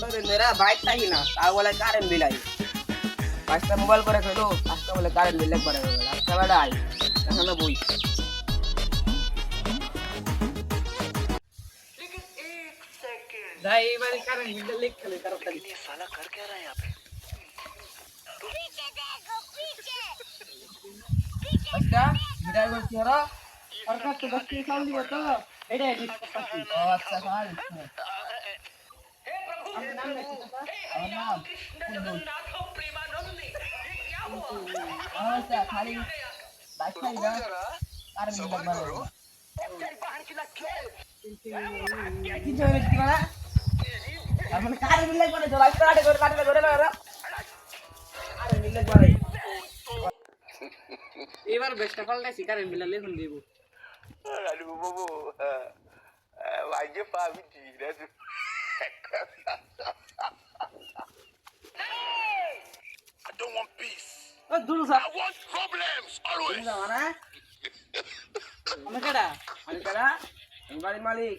মেয়েরা বাইক থাকি না তা বলে কারেন্ট বিল আই পাঁচটা মোবাইল করে খেলো পাঁচটা বলে কারেন্ট বিল একবারে রাস্তা বেড়া আই এখানে বই ভাই এবারে কারেন্ট বিল লিখ খেলে তাড়াতাড়ি ये साला कर क्या रहा है यहां पे पीछे देखो पीछे अच्छा বিদায় করছি হরা আর কাছে বাকি খাওয়া দিব তো এটাই ডিসকাস করছি ও আচ্ছা ভাই हे प्रभु আমার নাম कृष्ण जगन्नाथ प्रेमानंद ये क्या हुआ আচ্ছা খালি বাইক খাই না আর মিল লাগবে चल बाहर चला खेल কি জয় কি বলা আর মানে কার মিল লাগবে তো বাইক কাটে করে না আরে মিল লাগবে এবার বেস্ট কলটা শিকারে মিল লেখুন দিব আরে বাবু আজকে পাবি রে I don't want peace. I want problems always. আমি কেডা আমি বাড়ি মালিক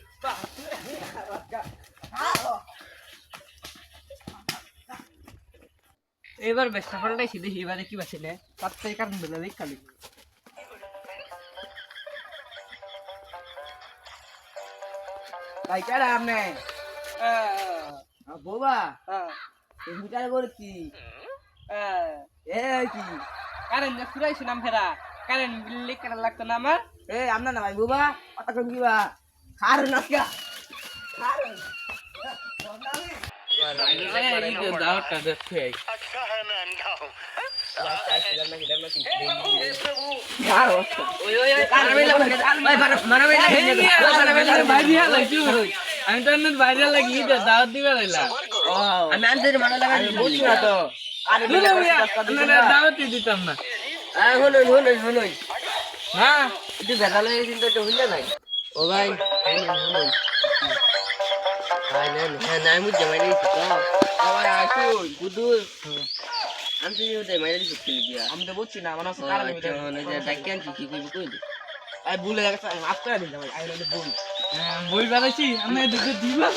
এবার বেশ সফলটাই সিধে এবারে কি বাঁচিলে তার থেকে কারণ বলে দেখ খালি ভাই কেডা আপনি বোবা তুমি কার করছি কি কারেন্ট ফুরাইছি নাম ফেরা কারেন্ট বিল কেন লাগতো না আমার আপনার না ভাই বোবা কথা কম কিবা খার নাকা আমি তো বাইরে লাগি দাওয়াত দিবে আমি আনতে মানে লাগা বুঝছি না তো দাওয়াত দিতাম না হলো হ্যাঁ একটু ভেজাল হয়ে কিন্তু একটু হইলে নাই ও ভাই নাই মুঝে মাইরে দিছি তো আবার আসুন বুদুল আমি তো ইউতে মাইরে দিছি দিয়া আমি তো বুঝছি না আমার কাছে কারণ আমি ডাকিয়ান কি কইবি কই দি আই ভুলে গেছে মাফ করে দিন ভাই আই বল বই বানাইছি আমি দিবা